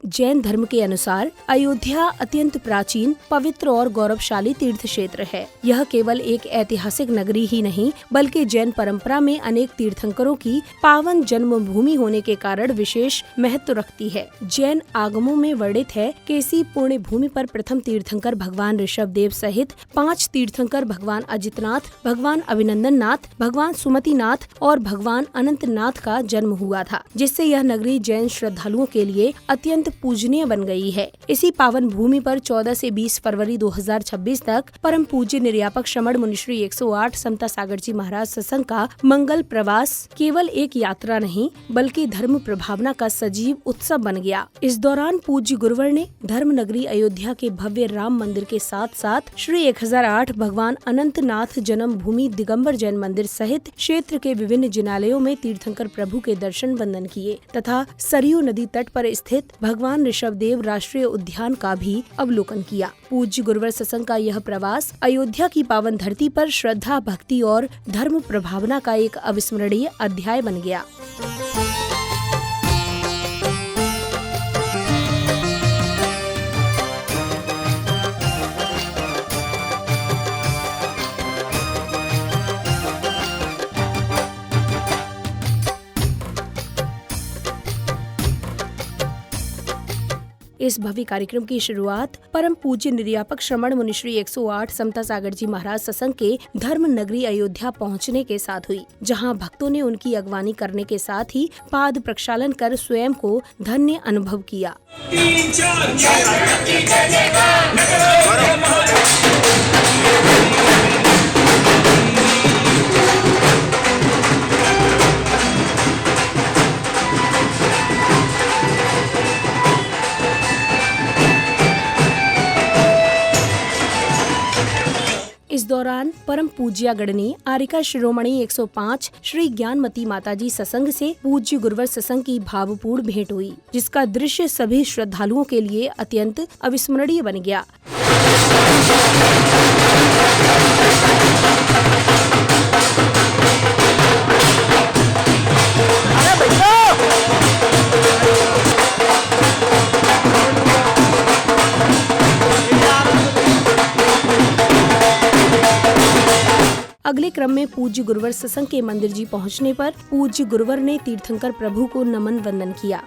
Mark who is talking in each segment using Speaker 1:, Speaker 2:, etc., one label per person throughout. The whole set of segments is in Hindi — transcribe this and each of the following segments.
Speaker 1: जैन धर्म के अनुसार अयोध्या अत्यंत प्राचीन, पवित्र और गौरवशाली तीर्थ क्षेत्र है। यह केवल एक ऐतिहासिक नगरी ही नहीं, बल्कि जैन परंपरा में अनेक तीर्थंकरों की पावन जन्मभूमि होने के कारण विशेष महत्व रखती है। जैन आगमों में वर्णित है कि इसी पुण्य भूमि पर प्रथम तीर्थंकर भगवान ऋषभ देव सहित 5 तीर्थंकर भगवान अजितनाथ, भगवान अभिनंदन नाथ, भगवान सुमति नाथ और भगवान अनंत नाथ का जन्म हुआ था, जिससे यह नगरी जैन श्रद्धालुओं के लिए अत्यंत पूजनीय बन गई है। इसी पावन भूमि पर 14 से 20 फरवरी 2026 तक परम पूज्य निर्यापक श्रमण मुनिश्री 108 समता सागर जी महाराज सत्संग का मंगल प्रवास केवल एक यात्रा नहीं, बल्कि धर्म प्रभावना का सजीव उत्सव बन गया। इस दौरान पूज्य गुरुवर ने धर्म नगरी अयोध्या के भव्य राम मंदिर के साथ साथ श्री 1008 भगवान अनंत नाथ जन्म भूमि दिगंबर जैन मंदिर सहित क्षेत्र के विभिन्न जिनालयों में तीर्थंकर प्रभु के दर्शन वंदन किए तथा सरयू नदी तट पर स्थित भगवान ऋषभ देव राष्ट्रीय उद्यान का भी अवलोकन किया। पूज्य गुरुवर सत्संग का यह प्रवास अयोध्या की पावन धरती पर श्रद्धा, भक्ति और धर्म प्रभावना का एक अविस्मरणीय अध्याय बन गया। इस भव्य कार्यक्रम की शुरुआत परम पूज्य निर्यापक श्रमण मुनिश्री 108 समता सागर जी महाराज सत्संग के धर्म नगरी अयोध्या पहुंचने के साथ हुई, जहां भक्तों ने उनकी अगवानी करने के साथ ही पाद प्रक्षालन कर स्वयं को धन्य अनुभव किया। इस दौरान परम पूज्यागणनी आरिका शिरोमणि 105 श्री ज्ञानमती माताजी सत्संग से पूज्य गुरुवर सत्संग की भावपूर्ण भेंट हुई, जिसका दृश्य सभी श्रद्धालुओं के लिए अत्यंत अविस्मरणीय बन गया। अगले क्रम में पूज्य गुरुवर सत्संग के मंदिर जी पहुंचने पर पूज्य गुरुवर ने तीर्थंकर प्रभु को नमन वंदन किया।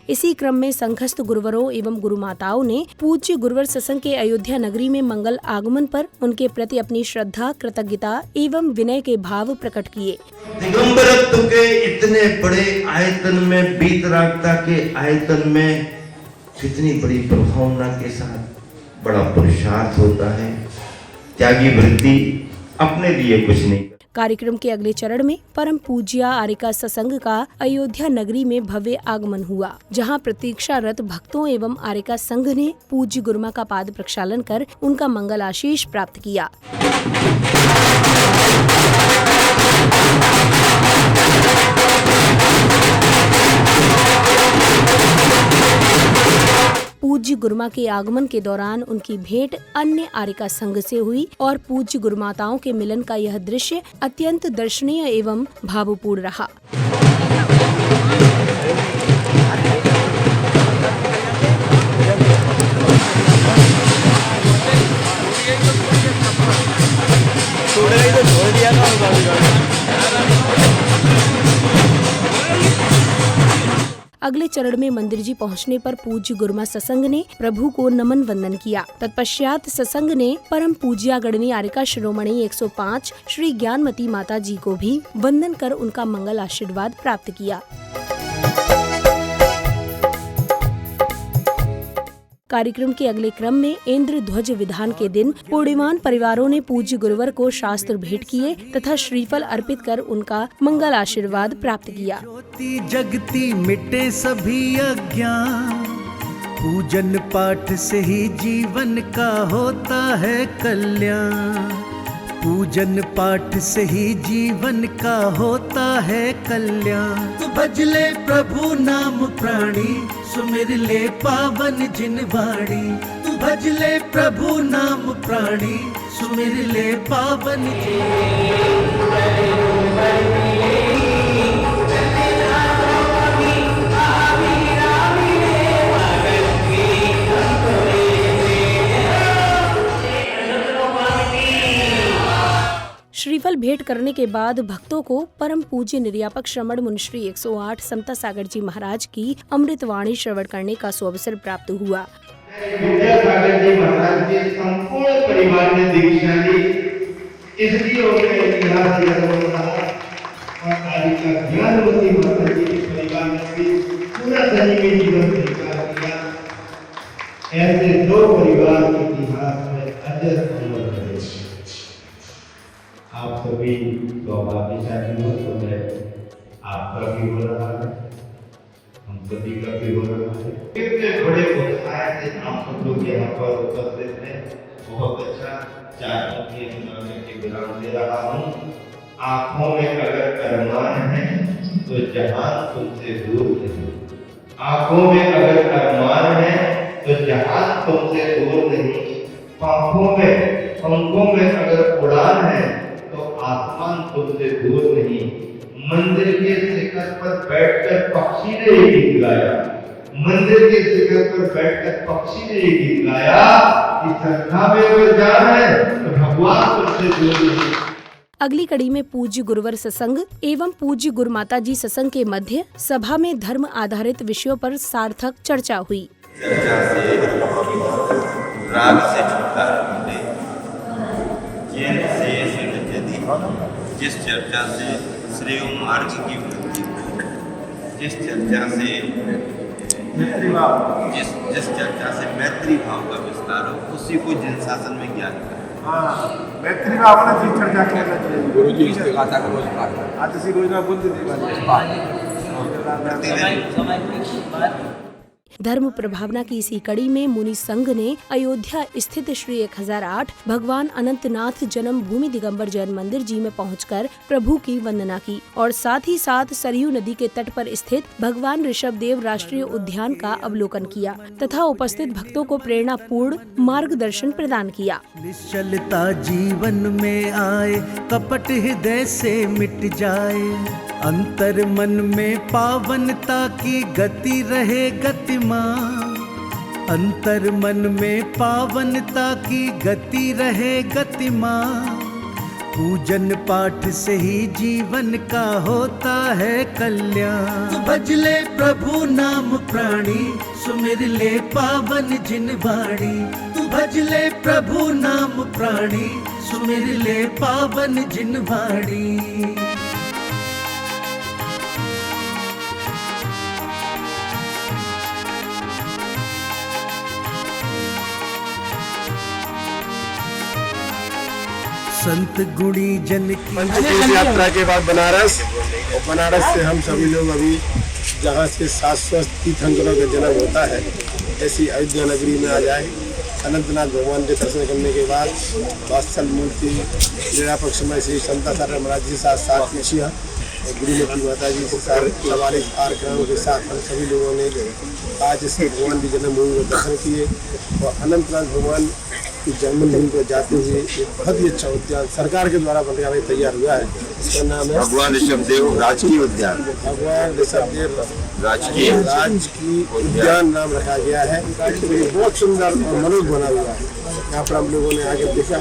Speaker 1: इसी क्रम में संघस्थ गुरुवरों एवं गुरु माताओं ने पूज्य गुरुवर सत्संग के अयोध्या नगरी में मंगल आगमन पर उनके प्रति अपनी श्रद्धा, कृतज्ञता एवं विनय के भाव प्रकट किए।
Speaker 2: दिगंबरत्व के इतने बड़े आयतन में, वीतरागता के आयतन में कितनी बड़ी प्रभावना के साथ बड़ा पुरुषार्थ होता है। त्यागी वृत्ति अपने लिए कुछ नहीं।
Speaker 1: कार्यक्रम के अगले चरण में परम पूज्या आरिका सत्संग का अयोध्या नगरी में भव्य आगमन हुआ, जहां प्रतीक्षारत भक्तों एवं आरिका संघ ने पूज्य गुरुमा का पाद प्रक्षालन कर उनका मंगल आशीष प्राप्त किया। पूज्य गुरुमा के आगमन के दौरान उनकी भेंट अन्य आरिका संघ से हुई और पूज्य गुरुमाताओं के मिलन का यह दृश्य अत्यंत दर्शनीय एवं भावपूर्ण रहा। अगले चरण में मंदिर जी पहुंचने पर पूज्य गुरुमा सत्संग ने प्रभु को नमन वंदन किया। तत्पश्चात सत्संग ने परम पूज्यागणनी आरिका शिरोमणि 105 श्री ज्ञानमती माता जी को भी वंदन कर उनका मंगल आशीर्वाद प्राप्त किया। कार्यक्रम के अगले क्रम में इंद्र ध्वज विधान के दिन पूर्णिमान परिवारों ने पूज्य गुरुवर को शास्त्र भेंट किए तथा श्रीफल अर्पित कर उनका मंगल आशीर्वाद प्राप्त किया।
Speaker 3: जगती मिटे सभी अज्ञान, पूजन पाठ से ही जीवन का होता है कल्याण। पूजन पाठ से ही जीवन का होता है कल्याण। तू भज ले प्रभु नाम प्राणी, सुमिर ले पावन जिन वाणी। तू भज ले प्रभु नाम प्राणी, सुमिर ले पावन जिन।
Speaker 1: श्रीफल भेंट करने के बाद भक्तों को परम पूज्य निर्यापक श्रमण मुनिश्री 108 समता सागर जी महाराज की अमृत वाणी श्रवण करने का सुअवसर प्राप्त हुआ।
Speaker 2: विद्यासागर जी महाराज के संपूर्ण परिवार ने दीक्षा ली, इसलिए उनका इतिहास याद हो रहा और आज का ज्ञानवती माता जी के परिवार ने भी पूरा सजीवी जीवन स्वीकार किया। ऐसे दो परिवार के इतिहास में अजर अमर रहे। आप सभी सौभाग्यशाली हो, तो आपका भी हो रहा है, हम सभी का भी हो रहा है। कितने बड़े उत्साह से आप सब लोग यहाँ पर उपस्थित हैं, बहुत अच्छा। 4 मिनट के विराम दे रहा हूँ। आँखों में अगर अरमान है तो जहान तुमसे दूर नहीं। आँखों में अगर अरमान है तो जहान तुमसे दूर नहीं। पंखों में अगर उड़ान है तो आसमान तुमसे दूर नहीं। मंदिर के शिखर पर बैठकर पक्षी ने ये गीत गाया। मंदिर के शिखर पर बैठकर पक्षी ने ये गीत गाया कि श्रद्धा में अगर जान है तो भगवान तुमसे दूर नहीं।
Speaker 1: अगली कड़ी में पूज्य गुरुवर सत्संग एवं पूज्य गुरुमाता जी सत्संग के मध्य सभा में धर्म आधारित विषयों पर सार्थक चर्चा हुई।
Speaker 4: चर्चा से राग से छुटकारा मिले, ज्ञान से यदि जिस चर्चा से श्रेय मार्ग की वृद्धि हो, जिस चर्चा से जिस चर्चा से मैत्री भाव का विस्तार हो, उसी को जन शासन में ज्ञान करें।
Speaker 5: मैत्री भावना जी चर्चा करना चाहिए।
Speaker 6: गुरुजी इसके गाथा का रोज पाठ
Speaker 5: आज से रोज ना बोलते
Speaker 1: धर्म प्रभावना की इसी कड़ी में मुनि संघ ने अयोध्या स्थित श्री 1008 भगवान अनंतनाथ जन्म भूमि दिगंबर जैन मंदिर जी में पहुंचकर प्रभु की वंदना की और साथ ही साथ सरयू नदी के तट पर स्थित भगवान ऋषभ देव राष्ट्रीय उद्यान का अवलोकन किया तथा उपस्थित भक्तों को प्रेरणापूर्ण मार्गदर्शन प्रदान किया।
Speaker 3: निश्चलता जीवन में आए, कपट हृदय से मिट जाए। अंतर मन में पावनता की गति रहे गतिमान। अंतर मन में पावनता की गति रहे गतिमान। पूजन पाठ से ही जीवन का होता है कल्याण। तू भज ले प्रभु नाम प्राणी, सुमिर ले पावन जिन वाणी। तू भज ले प्रभु नाम प्राणी, सुमिर ले पावन जिन वाणी। संत गुणी जन की
Speaker 5: पंचतीर्थ यात्रा के बाद बनारस, और बनारस से हम सभी लोग अभी जहाँ से शाश्वत तीर्थंकरों का जन्म होता है, ऐसी अयोध्या नगरी में आ जाए। अनंतनाथ भगवान के दर्शन करने के बाद वात्सल मूर्ति निर्यापक समय श्री समता सागर महाराज जी के साथ पीछिया और गुरुमती माता जी के साथ सवारी कार्यक्रमों के साथ हम सभी लोगों ने आज इस भगवान की जन्मभूमि को दर्शन किए और अनंतनाथ भगवान की जन्मभूमि को जाते हुए एक बहुत ही अच्छा उद्यान सरकार के द्वारा बनने तैयार हुआ है। इसका नाम है
Speaker 4: भगवान ऋषभ देव राजकीय उद्यान।
Speaker 5: भगवान ऋषभ देव
Speaker 4: राजकीय
Speaker 5: उद्यान नाम रखा गया है। ये बहुत सुंदर और मनोज बना हुआ है। यहाँ पर हम लोगों ने आगे देखा,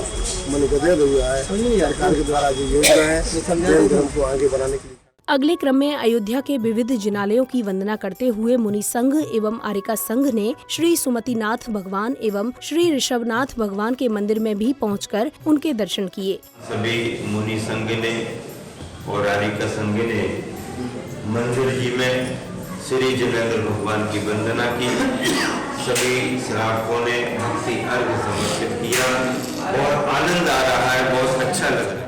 Speaker 5: मन को दे हुआ है सरकार के द्वारा जो योजना है जैन धर्म को आगे बढ़ाने के लिए।
Speaker 1: अगले क्रम में अयोध्या के विविध जिनालयों की वंदना करते हुए मुनि संघ एवं आर्यिका संघ ने श्री सुमतिनाथ भगवान एवं श्री ऋषभनाथ भगवान के मंदिर में भी पहुंचकर उनके दर्शन किए।
Speaker 4: सभी मुनि संघ ने और आर्यिका संघ ने मंदिर जी में श्री जनेन्द्र भगवान की वंदना की। सभी श्रावकों ने भक्ति अर्घ समर्पित किया और आनंद आ रहा है, बहुत अच्छा लग रहा है।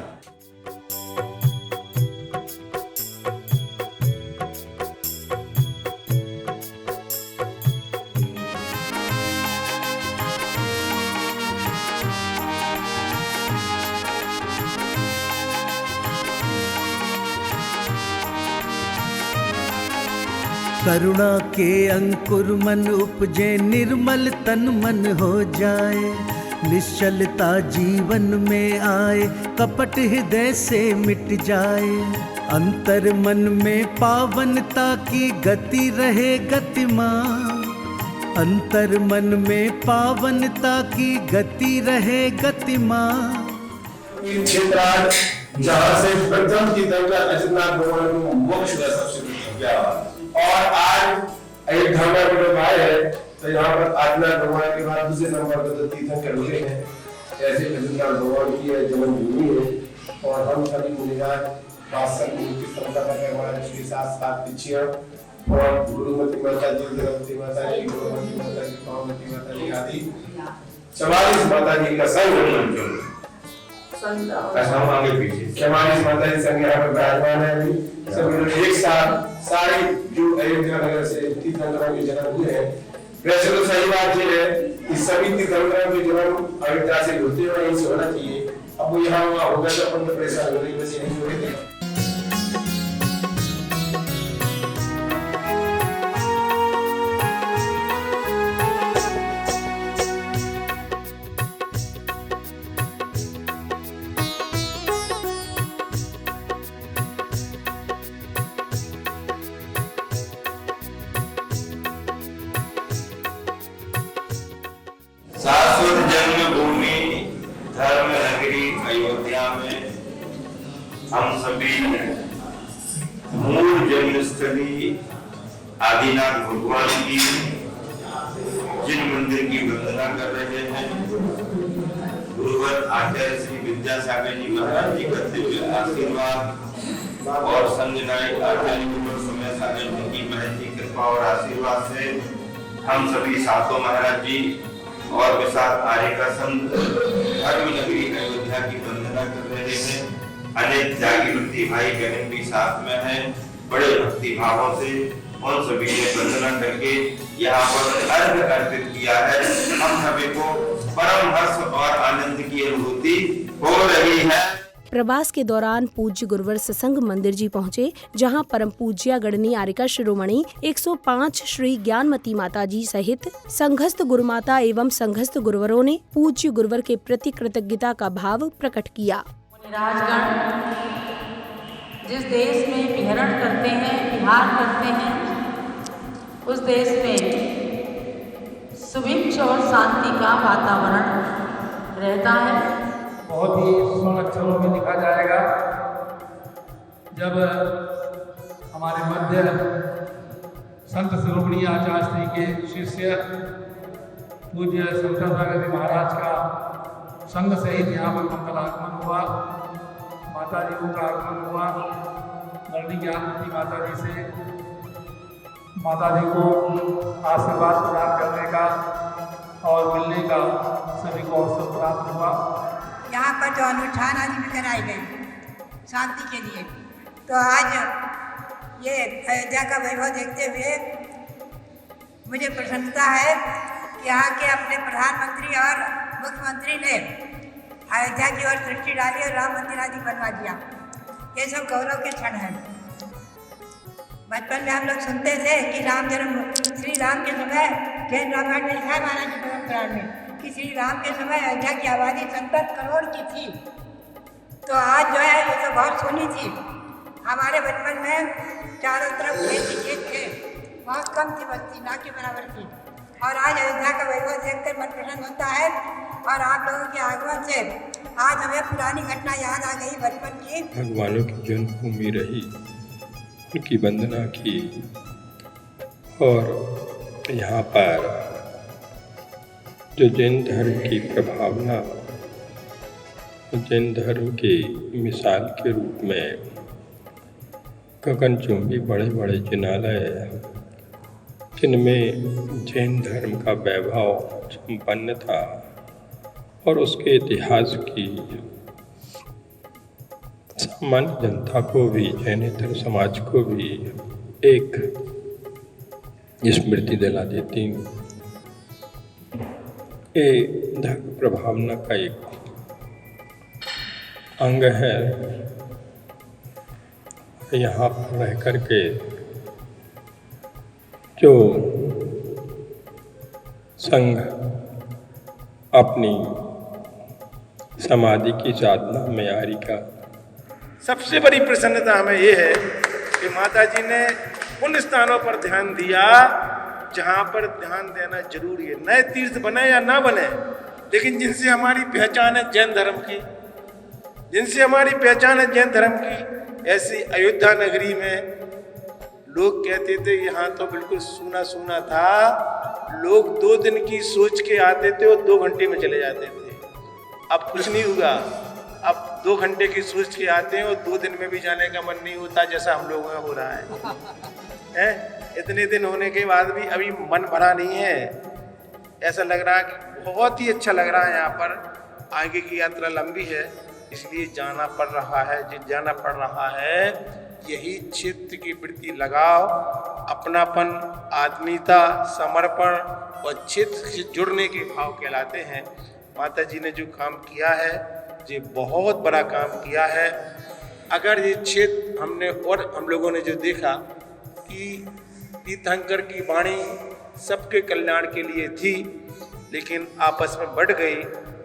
Speaker 3: करुणा के अंकुर मन उपजे, निर्मल तन मन हो जाए। निश्चलता जीवन में आए, कपट हृदय से मिट जाए। अंतर मन में पावनता की गति रहे गतिमान। अंतर मन में पावनता की गति रहे गतिमान।
Speaker 5: क्षेत्र जहाँ से प्रथम तीर्थंकर अजितनाथ भगवान को मोक्ष का सबसे गया और आज अयोध्या में जब आए हैं तो यहाँ पर आदिनाथ भगवान के बाद दूसरे नंबर पर जो तीर्थंकर मिले हैं ऐसे अजितनाथ भगवान की जन्मभूमि है। और हम सभी मुनिराज वास्तव में की संपदा करने वाले श्री सात पिछिया और गुरुमती माता जी, द्रौपदी माता जी, गुरुमती माता जी, पार्वती माता जी आदि 44 माता जी का संग
Speaker 4: ऐसा हम आगे पीछे
Speaker 5: 44 माता जी संग यहाँ पर विराजमान है। सभी लोग एक साथ सारे जो अयोध्या नगर से तीर्थंकरों के जन्म हुए हैं। वैसे तो सही बात ये है कि सभी तीर्थंकरों के जन्म अयोध्या से होते हैं और यहीं से होना चाहिए। अब वो यहाँ होगा तो अपन को परेशान होने की वजह से नहीं हो रहे थे।
Speaker 4: शाश्वत जन्मभूमि धर्म नगरी अयोध्या में हम सभी मूल जन्मस्थली आदिनाथ भगवान की जिन मंदिर की वंदना कर रहे हैं, गुरुवर आचार्य श्री विद्यासागर जी महाराज जी का दिव्य आशीर्वाद और संघ नायक आचार्य गुरुवर समय सागर जी की महज की कृपा और आशीर्वाद से हम सभी सातों महाराज जी और विशाल आर्य का संघ धर्म नगरी अयोध्या की वंदना कर रहे हैं। अनेक जागृति भाई बहन भी साथ में हैं। बड़े भक्ति भावों से उन सभी ने वंदना करके यहाँ पर अर्घ अर्पित किया है। हम सभी को परम हर्ष और आनंद की अनुभूति हो रही है।
Speaker 1: प्रवास के दौरान पूज्य गुरुवर सत्संग मंदिर जी पहुँचे, जहां परम पूज्य गणनी आर्यिका शिरोमणि 105 श्री ज्ञानमती माता जी सहित संघस्थ गुरुमाता एवं संघस्थ गुरुवरों ने पूज्य गुरुवर के प्रति कृतज्ञता का भाव प्रकट किया।
Speaker 7: राजगण जिस देश में विहरण करते हैं, विहार करते हैं, उस देश में सुभिक्ष और शांति का वातावरण रहता है।
Speaker 6: बहुत ही स्वर्ण अक्षरों में लिखा जाएगा। जब हमारे मध्य संत शिरोमणि आचार्य श्री के शिष्य पूज्य शंकराचार्य जी महाराज का संघ सहित यहाँ पर मंगल आगमन हुआ, माता जी का आगमन हुआ। गणनी ज्ञानमती माता जी से माता जी को आशीर्वाद प्रदान करने का और मिलने का सभी को अवसर प्राप्त हुआ।
Speaker 8: यहाँ पर जो अनुष्ठान आज भी कराए गए शांति के लिए, तो आज ये अयोध्या का वैभव देखते हुए मुझे प्रसन्नता है कि यहाँ के अपने प्रधानमंत्री और मुख्यमंत्री ने अयोध्या की ओर दृष्टि डाली और राम मंदिर आदि बनवा दिया। ये सब गौरव के क्षण हैं। बचपन में हम लोग सुनते थे कि श्री राम के समय जैन रामायण में लिखा है महाराज जी परंपरा में कि श्री राम के समय अयोध्या की आबादी 70 करोड़ की थी। तो आज जो है ये तो बहुत सोनी थी। हमारे बचपन में चारों तरफ खेत थे, बहुत कम थी बस्ती, ना के बराबर थी। और आज अयोध्या का वैभव देखकर मन प्रसन्न होता है। और आप लोगों के आगमन से आज हमें पुरानी घटना याद आ गई बचपन की।
Speaker 9: भगवानों की जन्मभूमि रही, उनकी वंदना की और यहाँ पर जो जैन धर्म की प्रभावना, जैन धर्म की मिसाल के रूप में गगनचुंबी बड़े बड़े जिनालय, जिनमें जैन धर्म का वैभव संपन्न था और उसके इतिहास की सामान्य जनता को भी, जैनेतर समाज को भी एक स्मृति दिला देती। ये धर्म प्रभावना का एक अंग है। यहाँ पर रह कर के जो संघ अपनी समाधि की साधना में यारी का
Speaker 5: सबसे बड़ी प्रसन्नता हमें ये है कि माता जी ने उन स्थानों पर ध्यान दिया जहाँ पर ध्यान देना जरूरी है। नए तीर्थ बने या ना बने, लेकिन जिनसे हमारी पहचान है जैन धर्म की, जिनसे हमारी पहचान है जैन धर्म की, ऐसी अयोध्या नगरी में लोग कहते थे यहाँ तो बिल्कुल सूना सूना था, लोग 2 दिन की सोच के आते थे और 2 घंटे में चले जाते थे। अब कुछ नहीं हुआ, अब 2 घंटे की सोच के आते हैं और 2 दिन में भी जाने का मन नहीं होता, जैसा हम लोगों में हो रहा है। इतने दिन होने के बाद भी अभी मन भरा नहीं है। ऐसा लग रहा है कि बहुत ही अच्छा लग रहा है यहाँ पर। आगे की यात्रा लंबी है, इसलिए जाना पड़ रहा है। जो जाना पड़ रहा है, यही क्षेत्र के प्रति लगाव, अपनापन, आत्मीयता, समर्पण और क्षेत्र से जुड़ने के भाव कहलाते हैं। माता जी ने जो काम किया है, ये बहुत बड़ा काम किया है। अगर ये क्षेत्र हमने और हम लोगों ने जो देखा कि तीर्थंकर की वाणी सबके कल्याण के लिए थी, लेकिन आपस में बढ़ गई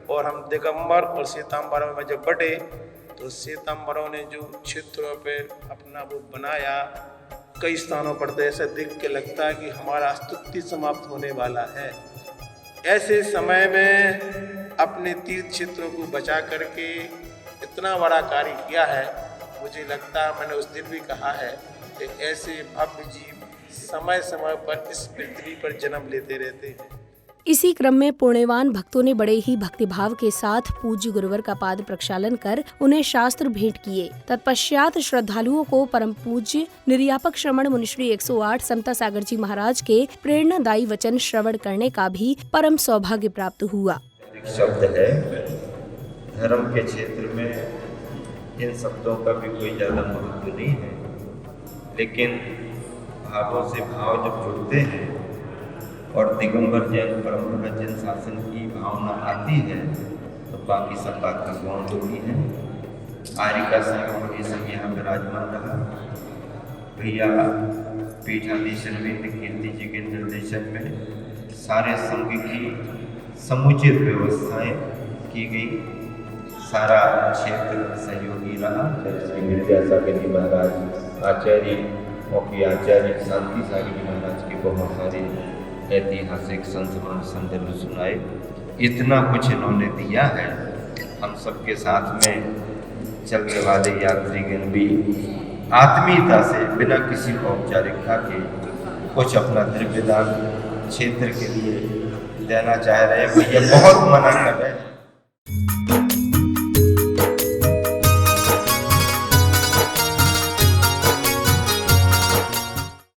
Speaker 5: और हम दिगंबर और श्वेतांबरों में जब बढ़े तो श्वेतांबरों ने जो क्षेत्रों पे अपना वो बनाया, कई स्थानों पर तो ऐसा देख के लगता है कि हमारा अस्तित्व समाप्त होने वाला है। ऐसे समय में अपने तीर्थ क्षेत्रों को बचा करके इतना बड़ा कार्य किया है। मुझे लगता है, मैंने उस दिन भी कहा है कि ऐसे भव्य जीव समय समय पर इस पृथ्वी पर जन्म लेते रहते हैं।
Speaker 1: इसी क्रम में पुण्यवान भक्तों ने बड़े ही भक्तिभाव के साथ पूज्य गुरुवर का पाद प्रक्षालन कर उन्हें शास्त्र भेंट किए। तत्पश्चात श्रद्धालुओं को परम पूज्य निर्यापक श्रमण मुनिश्री 108 समता सागर जी महाराज के प्रेरणादायी वचन श्रवण करने का भी परम सौभाग्य प्राप्त हुआ।
Speaker 4: एक शब्द है, धर्म के क्षेत्र में इन शब्दों का भी कोई ज्यादा महत्व नहीं है, लेकिन भावों से भाव जब जुड़ते हैं और दिगंबर जैन परंपरा जैन शासन की भावना आती है तो बाकी सब बात का गौण होती है। आर्यिका संघ ये सब यहाँ विराजमान रहा। भैया पीठाधीशन विंद कीर्ति जी के निर्देशन में सारे संघ की समुचित व्यवस्थाएं की गई। सारा क्षेत्र सहयोगी रहा। श्री विद्यासागर जी महाराज आचार्य और आचार्य शांति सागर जी महाराज के बहुत सारे ऐतिहासिक संस्मरण संदर्भ सुनाए। इतना कुछ इन्होंने दिया है। हम सबके साथ में चलने वाले यात्रीगण भी आत्मीयता से बिना किसी औपचारिकता के कुछ अपना द्रव्यदान क्षेत्र के लिए देना चाह रहे हैं। भैया बहुत मना कर रहे हैं।